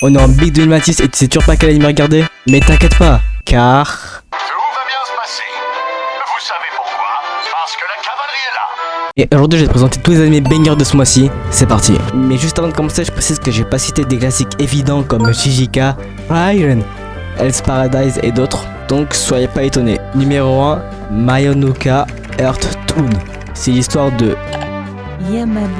On est en Big 2026 et tu sais toujours pas quel anime regarder? Mais t'inquiète pas, car... Tout va bien se passer. Vous savez pourquoi? Parce que la cavalerie est là. Et aujourd'hui je vais te présenter tous les animés bangers de ce mois-ci, c'est parti. Mais juste avant de commencer, je précise que j'ai pas cité des classiques évidents comme Jijika, Iron, Hell's Paradise et d'autres, donc soyez pas étonnés. Numéro 1, Mayonuka Earth Toon. C'est l'histoire de Yamabuki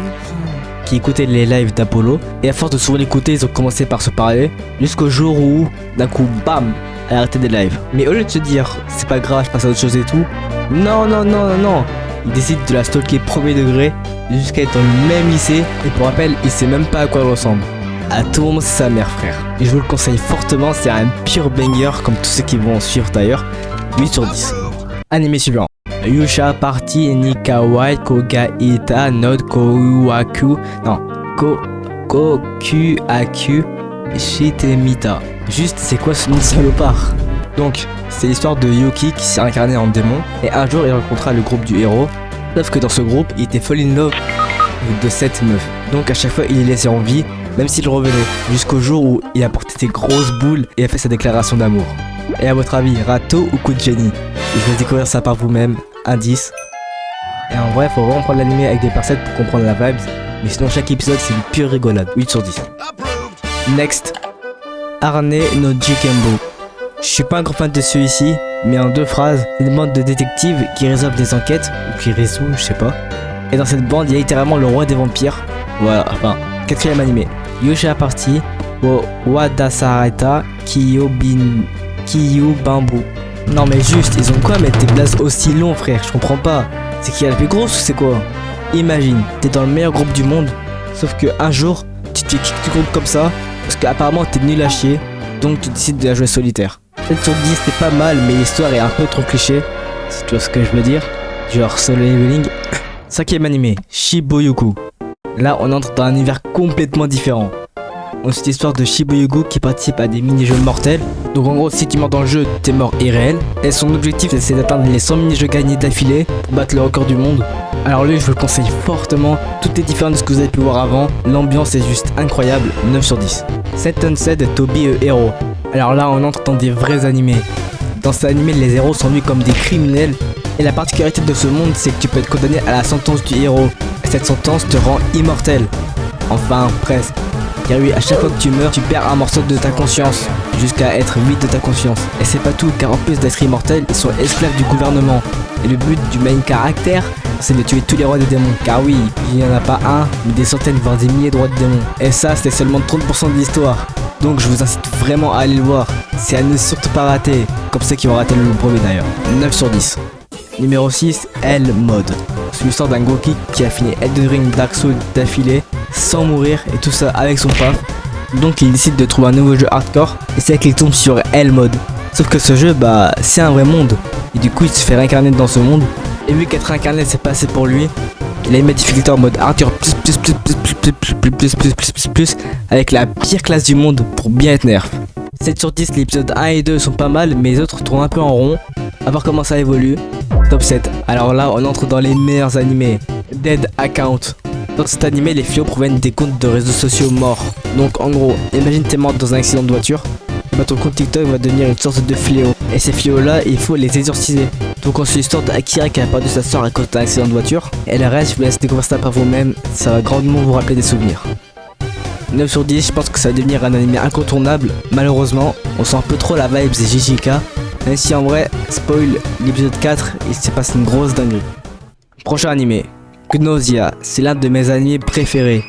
qui écoutaient les lives d'Apollo, et à force de souvent l'écouter, ils ont commencé par se parler, jusqu'au jour où, d'un coup, bam, elle a arrêté des lives. Mais au lieu de se dire, c'est pas grave, je passe à autre chose et tout, non, il décide de la stalker premier degré, jusqu'à être dans le même lycée, et pour rappel, il sait même pas à quoi elle ressemble. À tout moment, c'est sa mère, frère. Et je vous le conseille fortement, c'est un pure banger, comme tous ceux qui vont en suivre d'ailleurs, 8 sur 10. Animé suivant. Yusha Party Nikawai Kogaita Node Kouaku. Non, Kokuaku Shitemita. Juste, c'est quoi ce nom de salopard? Donc, c'est l'histoire de Yuki qui s'est incarné en démon. Et un jour, il rencontra le groupe du héros. Sauf que dans ce groupe, il était fall in love de cette meuf. Donc, à chaque fois, il les laissait en vie, même s'il revenait. Jusqu'au jour où il a porté ses grosses boules et a fait sa déclaration d'amour. Et à votre avis, Rato ou coup de génie? Je vais découvrir ça par vous-même. Indice. Et en vrai, faut vraiment prendre l'animé avec des pincettes pour comprendre la vibes. Mais sinon, chaque épisode, c'est une pure rigolade. 8 sur 10. Next. Arne no Jikembo. Je suis pas un grand fan de celui-ci, mais en deux phrases, c'est une bande de détectives qui résolvent des enquêtes, ou qui résout, je sais pas. Et dans cette bande, il y a littéralement le roi des vampires. Voilà, enfin, quatrième animé. Yusha Party wo Wadasareta Kiyo Bambu. Non mais juste, ils ont quoi mettre des blases aussi longs, frère? Je comprends pas. C'est qui est la plus grosse ou c'est quoi? Imagine, t'es dans le meilleur groupe du monde, sauf que un jour, tu te fais kick du groupe comme ça, parce qu'apparemment t'es nul à chier, donc tu décides de la jouer solitaire. 7 sur 10 c'est pas mal, mais l'histoire est un peu trop cliché, si tu vois ce que je veux dire. Genre solo leveling. Cinquième animé, Shiboyuku. Là on entre dans un univers complètement différent. C'est l'histoire de Shiboyuku qui participe à des mini-jeux mortels. Donc en gros, si tu meurs dans le jeu, t'es mort irréel. Et son objectif, c'est d'atteindre les 100 mini-jeux gagnés d'affilée pour battre le record du monde. Alors lui, je vous le conseille fortement. Tout est différent de ce que vous avez pu voir avant. L'ambiance est juste incroyable, 9 sur 10. Sentenced to be a hero. Alors là, on entre dans des vrais animés. Dans cet animé, les héros sont vus comme des criminels. Et la particularité de ce monde, c'est que tu peux être condamné à la sentence du héros. Et cette sentence te rend immortel. Enfin, presque. Car oui, à chaque fois que tu meurs, tu perds un morceau de ta conscience, jusqu'à être 8 de ta conscience. Et c'est pas tout, car en plus d'être immortel, ils sont esclaves du gouvernement. Et le but du main caractère, c'est de tuer tous les rois des démons. Car oui, il n'y en a pas un, mais des centaines, voire des milliers de rois de démons. Et ça, c'était seulement 30% de l'histoire. Donc je vous incite vraiment à aller le voir. C'est à ne surtout pas rater, comme ceux qui ont raté le premier d'ailleurs. 9 sur 10. Numéro 6, Hell Mode. C'est l'histoire d'un Goki qui a fini Elden Ring Dark Souls d'affilée sans mourir et tout ça avec son paf. Donc il décide de trouver un nouveau jeu hardcore et c'est là qu'il tombe sur Hell Mode. Sauf que ce jeu, bah c'est un vrai monde et du coup il se fait réincarner dans ce monde. Et vu qu'être incarné c'est passé pour lui, il a mis la difficulté en mode hardcore plus avec la pire classe du monde pour bien être nerf. 7 sur 10, les épisodes 1 et 2 sont pas mal, mais les autres tournent un peu en rond. À voir comment ça évolue. Top 7. Alors là, on entre dans les meilleurs animés. Dead Account. Dans cet animé, les fléaux proviennent des comptes de réseaux sociaux morts. Donc en gros, imagine t'es mort dans un accident de voiture. Bah ton compte TikTok va devenir une sorte de fléau. Et ces fléaux là, il faut les exorciser. Donc on suit l'histoire d'Akira qui a perdu sa soeur à cause d'un accident de voiture. Et le reste, je vous laisse découvrir ça par vous-même. Ça va grandement vous rappeler des souvenirs. 9 sur 10, je pense que ça va devenir un anime incontournable. Malheureusement, on sent un peu trop la vibe des Jijika. Même si en vrai, spoil, l'épisode 4, il se passe une grosse dinguerie. Prochain animé, Gnosia, c'est l'un de mes animés préférés.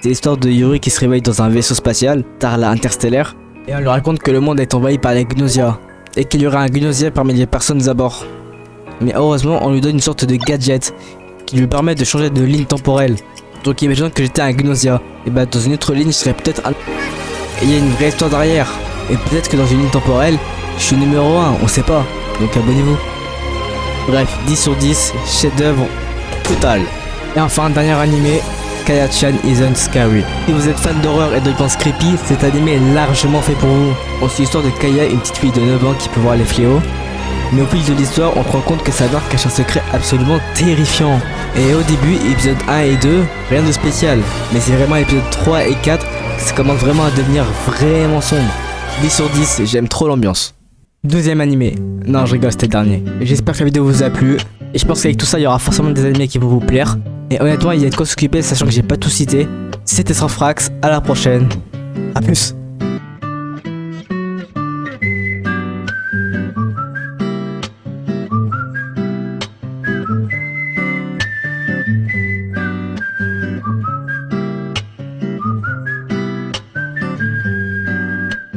C'est l'histoire de Yuri qui se réveille dans un vaisseau spatial, Tarla Interstellaire, et on lui raconte que le monde est envahi par les Gnosia, et qu'il y aura un Gnosia parmi les personnes à bord. Mais heureusement, on lui donne une sorte de gadget qui lui permet de changer de ligne temporelle. Donc imaginons que j'étais un Gnosia, et bah dans une autre ligne je serais peut-être un... Et il y a une vraie histoire derrière, et peut-être que dans une ligne temporelle, je suis numéro 1, on sait pas, donc abonnez-vous. Bref, 10 sur 10, chef-d'œuvre total. Et enfin, dernier animé, Kaya-chan Isn't Scary. Si vous êtes fan d'horreur et de réponses creepy, cet animé est largement fait pour vous. On suit l'histoire de Kaya, une petite fille de 9 ans qui peut voir les fléaux. Mais au fil de l'histoire, on se rend compte que sa mère cache un secret absolument terrifiant. Et au début, épisode 1 et 2, rien de spécial. Mais c'est vraiment épisode 3 et 4 que ça commence vraiment à devenir vraiment sombre. 10 sur 10, j'aime trop l'ambiance. Deuxième animé. Non, je rigole, c'était le dernier. J'espère que la vidéo vous a plu. Et je pense qu'avec tout ça, il y aura forcément des animés qui vont vous plaire. Et honnêtement, il y a de quoi s'occuper, sachant que j'ai pas tout cité. C'était Sanfrax, à la prochaine. A plus.